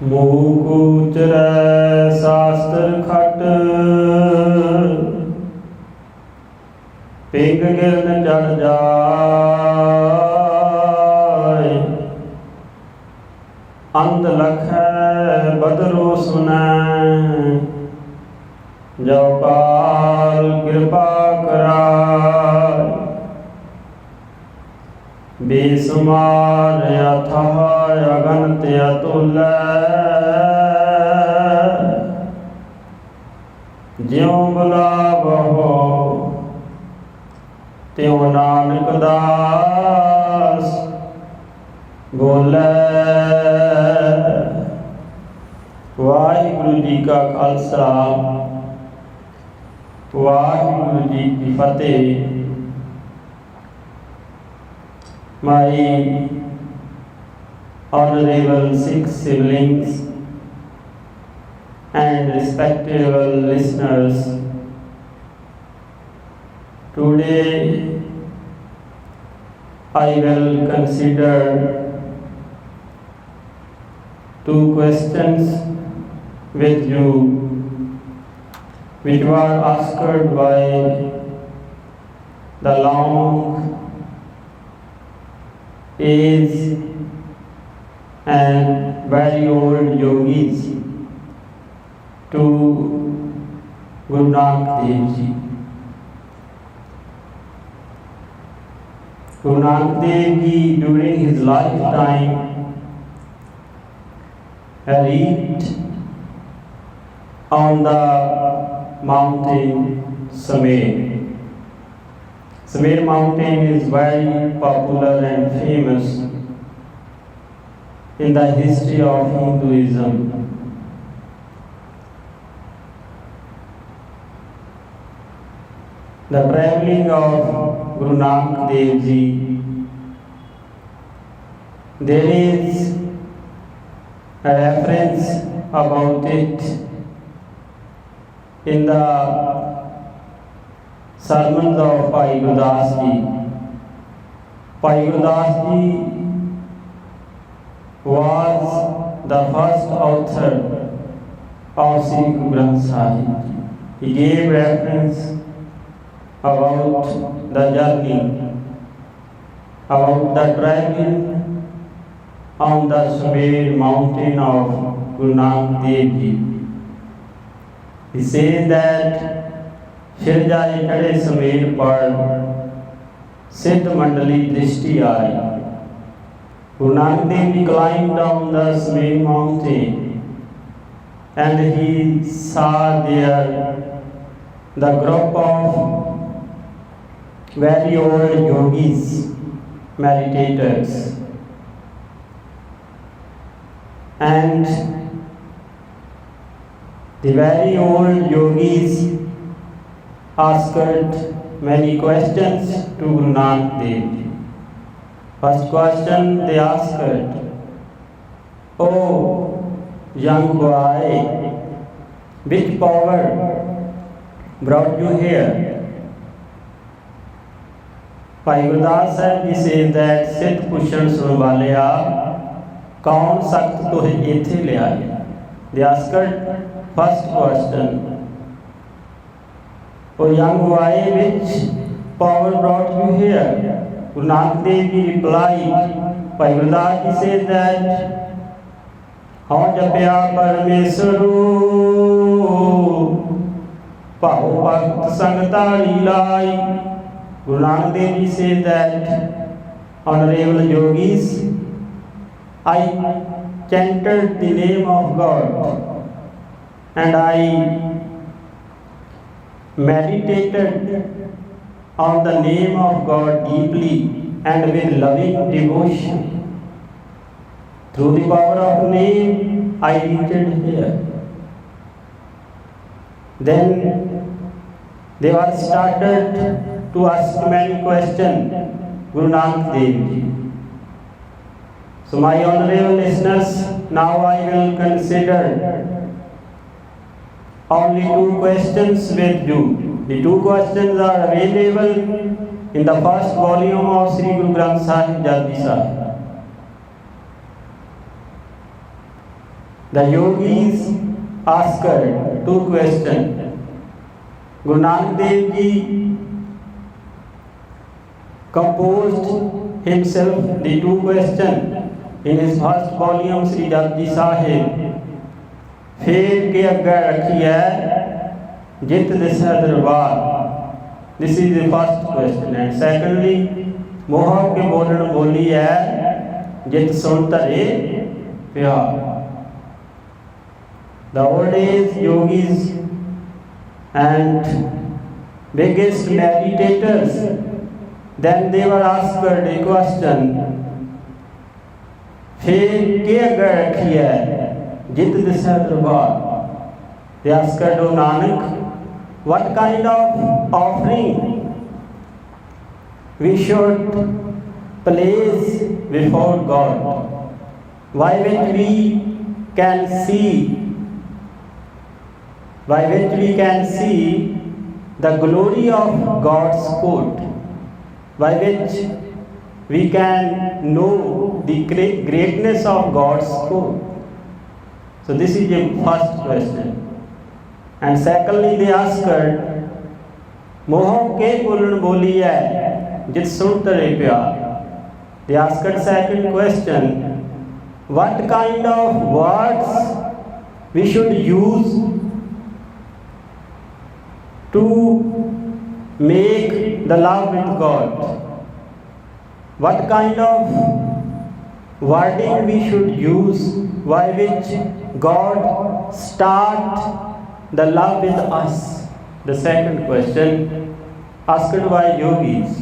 ਮੂਕੂਚਰੈ ਸਾਸਤਰ ਖਟ ਪਿੰਗ ਗਿਰਨ ਚੜ ਜਾਏ ਅੰਤ ਲਖੈ ਬਦਰੋ ਸੁਨੈ ਜੋ ਕਾਲ ਕਿਰਪਾ ਕਰਾਏ ਬੇਸੁਮਾਰ ਅਥਾਹ ਅਗਨਤ ਅਤੁਲੈ ਜਿਉ ਬੁਲਾਵਹੁ ਤਿਉ ਨਾਨਕ ਦਾਸ ਬੋਲੇ। ਵਾਹਿਗੁਰੂ ਜੀ ਕਾ ਖਾਲਸਾ ਵਾਹਿਗੁਰੂ ਜੀ ਕੀ ਫਤਿਹ। My honorable Sikh siblings and respectable listeners, today I will consider two questions with you which were asked by the long age and very old yogis to Guru Nanak Dev Ji. Guru Nanak Dev Ji during his lifetime reached on the mountain Samer. Samer mountain is very popular and famous in the history of Hinduism. The traveling of Guru Nanak Dev Ji, there is a reference about it in the sermons of Bhai Gurdas Ji. Bhai Gurdas Ji was the first author of Sri Guru Granth Sahib. He gave reference about the journey, about the traveling on the Samer mountain of Guru Nanak Dev Ji. He says that फिर जाए चढ़े समेर पर सिद्ध मंडली दृष्टि आई. Guru Nanak Dev Ji climbed down the Samer mountain and he saw there the group of very old yogis, meditators, and the very old yogis asked many questions to Guru Nanak Dev Ji. First question they asked, "Oh young boy, which power brought you here?" Bhai Gurdas Sahib Ji says that Siddh Pushan sun waliya, kaun sakht tohe ethe le aaye? They asked first question, "O young boy, which power brought you here?" Guru Nanak Dev Ji replied, Bhai Gurdas Ji says that, "Hau japya parmeswaru, pao bhakt sang tali lai." Guru Nanak Dev Ji says that, honorable yogis, I chanted the name of God and I meditated on the name of God deeply and with loving devotion. Through the power of name, I reached here. Then they were started to ask many questions Guru Nanak Dev Ji. So my honorable listeners, now I will consider only two questions with you. The two questions are available in the first volume of Sri Guru Granth Sahib Japji Sahib. the yogis asked two questions. Guru Nanak Dev Ji composed himself the two questions in his first volume Sri Japji Sahib. फिर के अग्गे रखी है जित दिशा दरबार. This is the first question. And secondly, मोह के बोलन बोली है जित सुन धरे प्यार. The old age yogis and biggest meditators, then they were asked a question. फिर के अग्गे रखी है जित दिशा दरबार. They asked O Nanak, what kind of offering we should place before God, by which we can see the glory of God's court, by which we can know the greatness of God's court. So this is the first question. And secondly, they asked, मोह के बोलन बोली है जित सुन तरे प्यार. They asked second question, what kind of words we should use to make the love with God? What kind of wording we should use by which God start the love with us? The second question asked by yogis.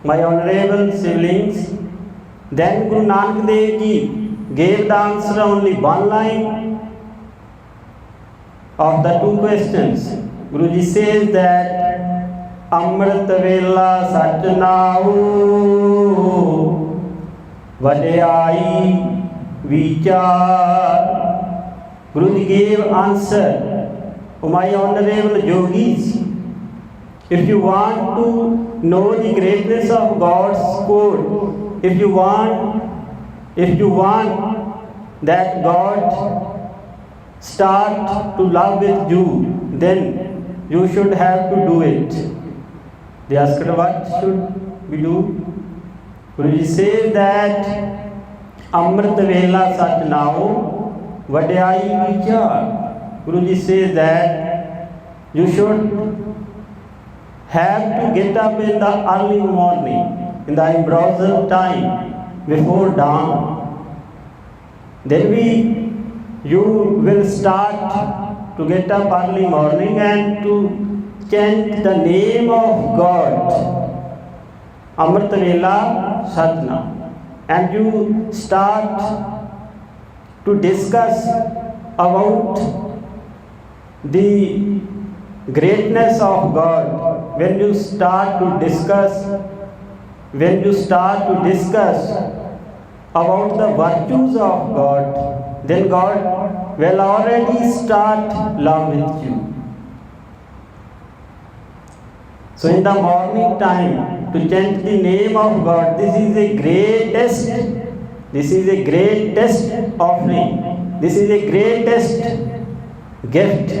My honorable siblings, then Guru Nanak Dev Ji gave the answer only one line of the two questions. Guruji says that Amrit Vela Satnau Vadayai Vichar. Guruji gave answer. Oh my honorable yogis, if you want to know the greatness of God's court, if you want that God start to love with you, then you should have to do it. They asked, what should we do? Guruji says that Amrit Vela Satnao Vadayai Vichar. Guruji says that you should have to get up in the early morning, in the ambrosial time, before dawn. Then you will start to get up early morning and to chant the name of God, Amrit Vela Satna. And you start to discuss about the greatness of God. When you start to discuss about the virtues of God, then God will already start love with you. So in the morning time, to chant the name of God, this is a greatest offering. This is a greatest gift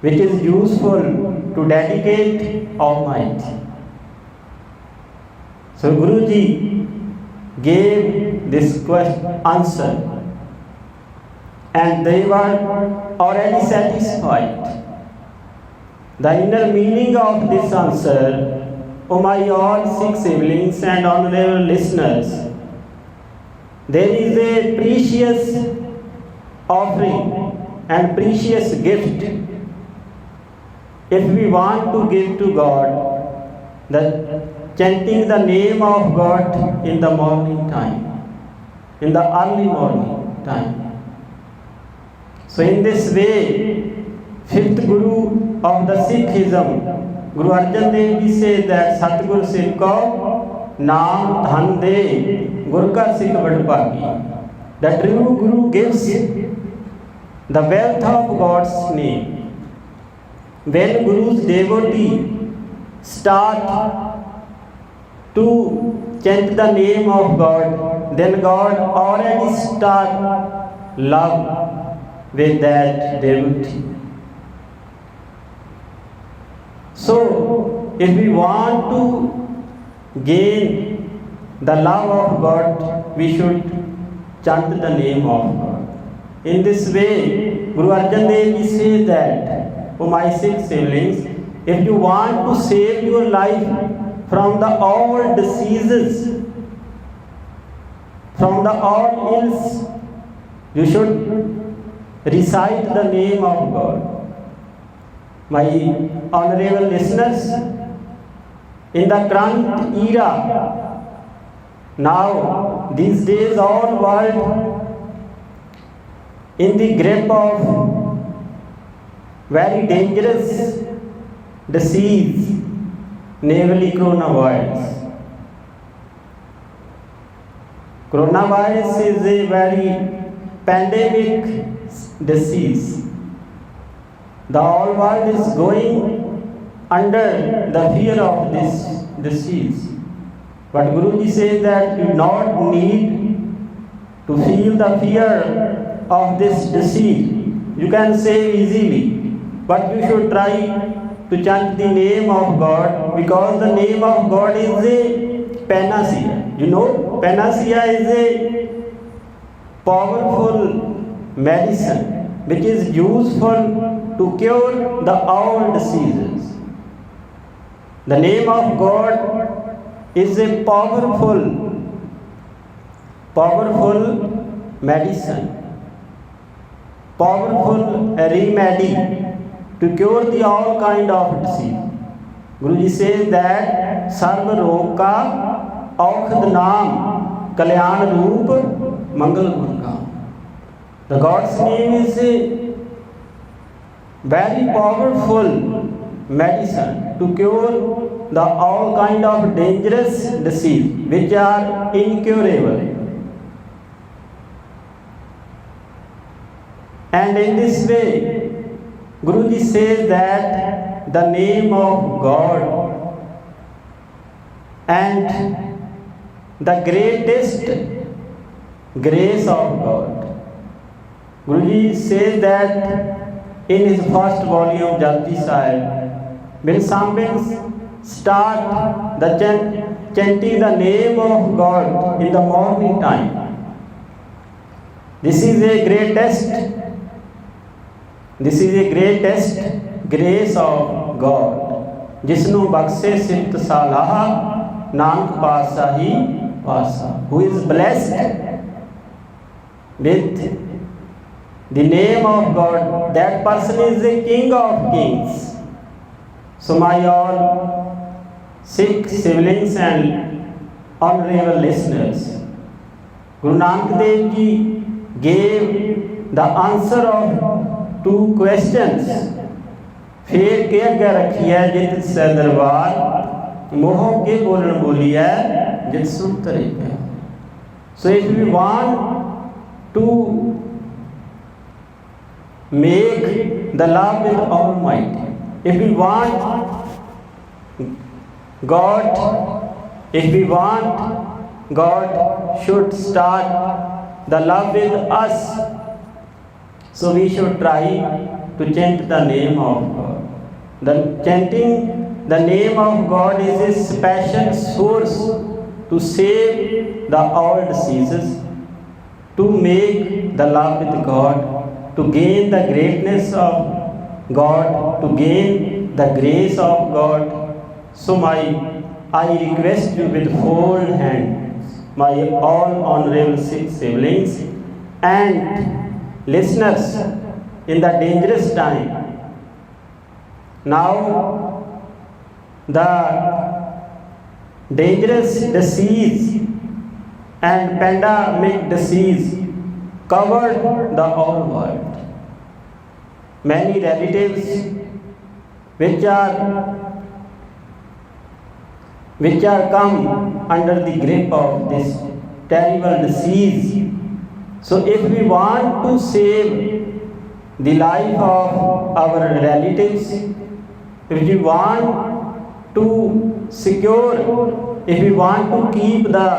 which is useful to dedicate Almighty. So Guruji gave this answer and they were already satisfied. The inner meaning of this answer, O my all Sikh siblings and honorable listeners, there is a precious offering and precious gift if we want to give to God, the chanting the name of God in the morning time, in the early morning time. So in this way, fifth Guru of the Sikhism, Guru Arjan Dev Ji says that Satguru Sikh ko naam dhan de, Guru ka Sikh bad bhagi. The true Guru gives the wealth of God's name. When Guru's devotee start to chant the name of God, then God already start love with that devotee. So, if we want to gain the love of God, we should chant the name of God. In this way, Guru Arjan Dev Ji says that, O my Sikh siblings, if you want to save your life from the all diseases, from the all ills, you should recite the name of God. My honorable listeners, in the current era, now these days all world in the grip of very dangerous disease, namely coronavirus. Coronavirus is a very pandemic disease. The whole world is going under the fear of this disease. But Guruji says that you do not need to feel the fear of this disease. You can save easily, but you should try to chant the name of God, because the name of God is a panacea. You know, panacea is a powerful medicine which is useful to cure the all diseases. The name of God is a powerful medicine, powerful remedy to cure the all kind of disease. Guruji says that Sarva Rog ka Aukhad Naam Kalyan Roop Mangal Gun. The God's name is a very powerful medicine to cure the all kind of dangerous disease which are incurable. And in this way, Guruji says that the name of God and the greatest grace of God. Guruji says that in his first volume, Japji Sahib, when someone start the chanting the name of God in the morning time, this is a greatest grace of God. Jisnu bakshe sift salah Nanak Pasahi Pasa, who is blessed with the name of God, that person is the King of Kings. So my all Sikh siblings and honorable listeners, Guru Nanak Dev Ji gave the answer of two questions. फिर के अगर रखी है जित से दरबार मोह के बोलन बोली है जित सुन तरे पे. So if we want to make the love with Almighty, if we want God should start the love with us, so we should try to chant the name of God. The chanting the name of God is a special source to save the all diseases, to make the love with God, to gain the greatness of God, to gain the grace of God. So I request you with fold hands, my all honorable Sikh siblings and listeners in the dangerous time. Now the dangerous disease and pandemic disease covered the whole world. Many relatives which are come under the grip of this terrible disease. So if we want to save the life of our relatives, if we want to secure, if we want to keep the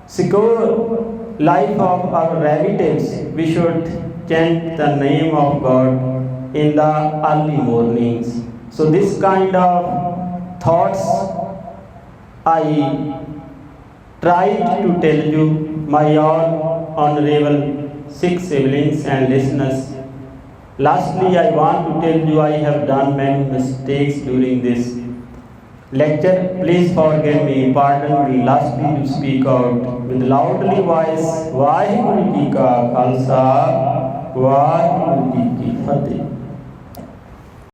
secure life of our relatives, we should chant the name of God in the early mornings. So this kind of thoughts I tried to tell you, my all honorable Sikh siblings and listeners. Lastly, I want to tell you I have done many mistakes during this lecture. Please forgive me, pardon me. Lastly, to speak out with loudly voice, Vaheguru Ji Ka Khalsa, Vaheguru Ji Ki Fateh.